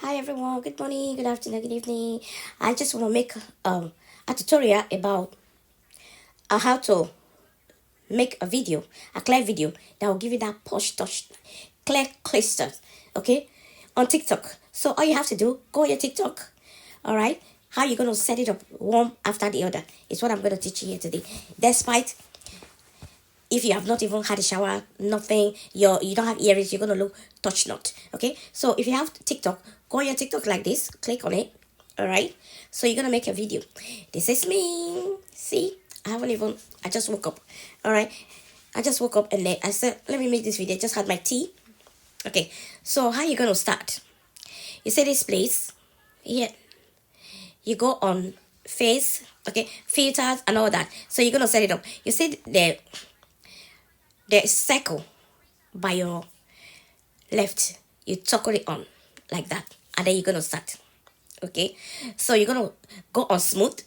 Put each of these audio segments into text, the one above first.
Hi everyone, good morning, good afternoon, good evening. I just want to make a tutorial about how to make a video, a clear video that will give you that push touch, clear cluster, okay, on TikTok. So all you have to do, go on your TikTok, all right? How you gonna set it up one after the other is what I'm gonna teach you here today. Despite if you have not even had a shower, nothing, you don't have earrings, you're gonna look touch not. Okay, so if you have TikTok, go on your TikTok like this, click on it. All right, so you're gonna make a video. This is me. See, I just woke up. All right, I just woke up and then I said, let me make this video. I just had my tea. Okay, so how you gonna start? You say this place here. You go on face, okay, filters and all that. So you're gonna set it up. You see the circle by your left, you toggle it on like that, and then you're gonna start. Okay, so you're gonna go on smooth.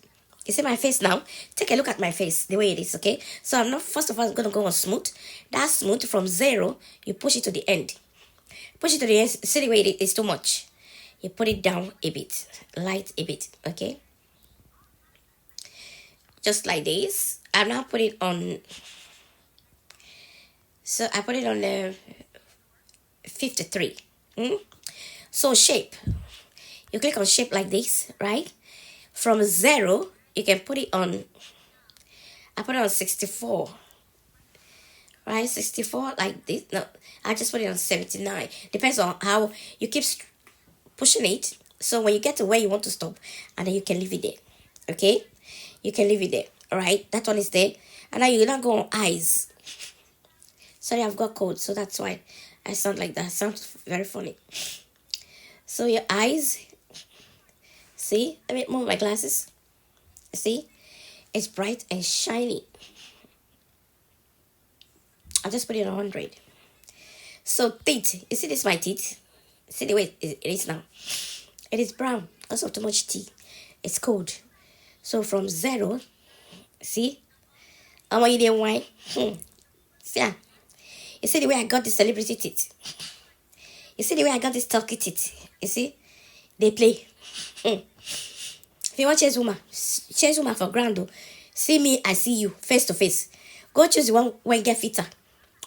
You see my face now? Take a look at my face the way it is. Okay, so I'm not, first of all, I'm gonna go on smooth. That smooth from 0, you push it to the end. Push it to the end. See the way it is too much. You put it down a bit, light a bit. Okay, just like this. I now put it on. So I put it on the 53. So shape, you click on shape like this, right? From 0, you can put it on. I put it on 64, right? 64 like this. No, I just put it on 79. Depends on how you keep pushing it. So when you get to where you want to stop, and then you can leave it there. Okay, you can leave it there. All right, that one is there. And now you now go on eyes. Sorry, I've got cold, so that's why I sound like that. It sounds very funny. So your eyes, see, let me move my glasses. See, it's bright and shiny. I'll just put it on 100. So teeth, you see this my teeth? See the way it is now? It is brown because of too much tea. It's cold. So from 0, see? I want you there wine. See, you see the way I got the celebrity teeth? You see the way I got this turkey teeth? You see? They play. If you want change woman for ground though. See me, I see you, face to face. Go choose the one when get fitter.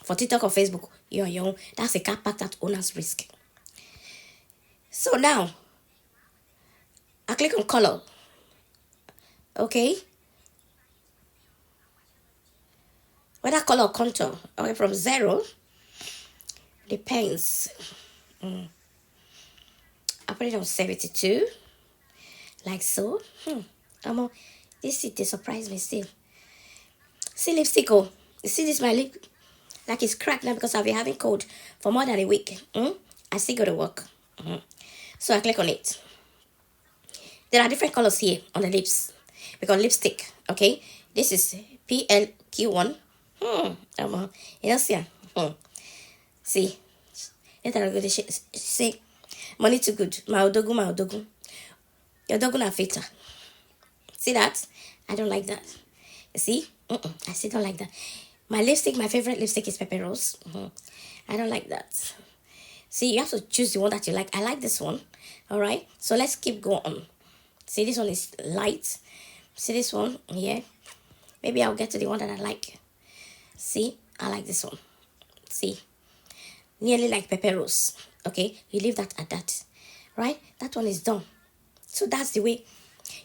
For TikTok or Facebook, you're your own. That's a car parked at owner's risk. So now, I click on color. Okay? Whether color or contour. Okay, from 0, depends. I put it on 72. Like so. This it they surprise me still. See lipstick, oh. You see this my lip? Like it's cracked now because I've been having cold for more than a week. I still go to work. So I click on it. There are different colors here on the lips. Because lipstick, okay? This is PLQ1. You know, see? See? Later I'm going to say, money too good. Maudogu. Your dog na fitter. See that? I don't like that. You see? I still don't like that. My lipstick, my favorite lipstick is Pepper Rose. I don't like that. See, you have to choose the one that you like. I like this one. All right. So let's keep going. See, this one is light. See this one here. Maybe I'll get to the one that I like. See, I like this one. See, nearly like Pepper Rose. Okay, you leave that at that. Right? That one is done. So that's the way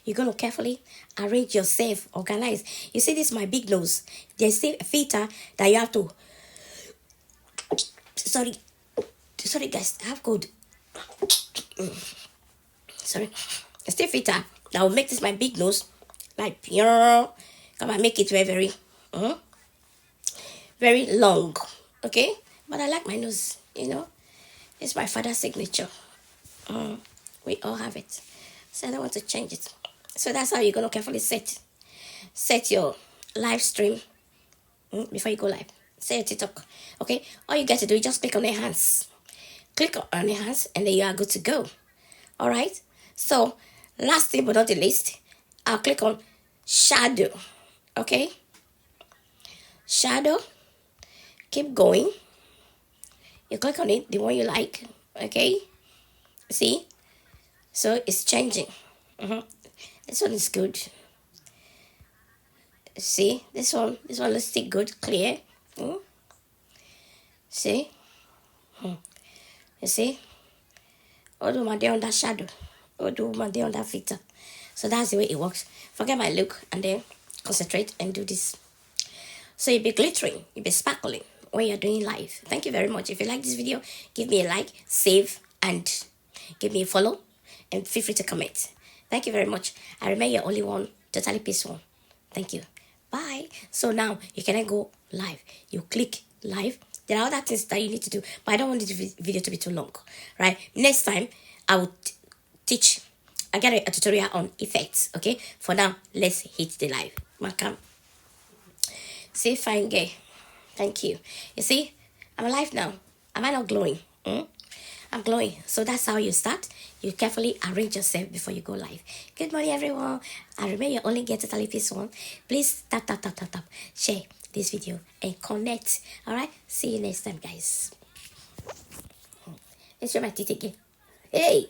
you're going to carefully arrange yourself, organize. You see, this is my big nose. There's still a filter that you have to. Sorry, guys, I have cold. Sorry, a still filter that will make this my big nose like pure. Come and make it very long. Okay, but I like my nose. It's my father's signature. We all have it, so I don't want to change it. So that's how you're gonna carefully set your live stream before you go live. Set your TikTok. Okay, all you get to do is just click on enhance. Click on enhance, and then you are good to go. All right. So last thing but not the least, I'll click on shadow. Okay. Shadow. Keep going. You click on it, the one you like. Okay. See, So it's changing. This one is good. See, this one looks still good, clear. Mm? See, you see, although my day on that shadow, although my day on that filter. So that's the way it works. Forget my look and then concentrate and do this. So you'll be glittering, you'll be sparkling when you're doing live. Thank you very much. If you like this video, give me a like, save, and give me a follow, and feel free to comment. Thank you very much. I remain your only one, totally peaceful. Thank you. Bye. So now you can then go live. You click live. There are other things that you need to do, but I don't want this video to be too long. Right? Next time, I will teach. I get a tutorial on effects. Okay? For now, let's hit the live. Welcome. See, fine girl. Thank you. You see, I'm alive now. Am I not glowing? I'm glowing. So that's how you start. You carefully arrange yourself before you go live. Good morning, everyone. I remain your only Get Totally Peace one. Please tap, tap, tap, tap, tap. Share this video and connect. All right? See you next time, guys. Let's show my teeth again. Hey!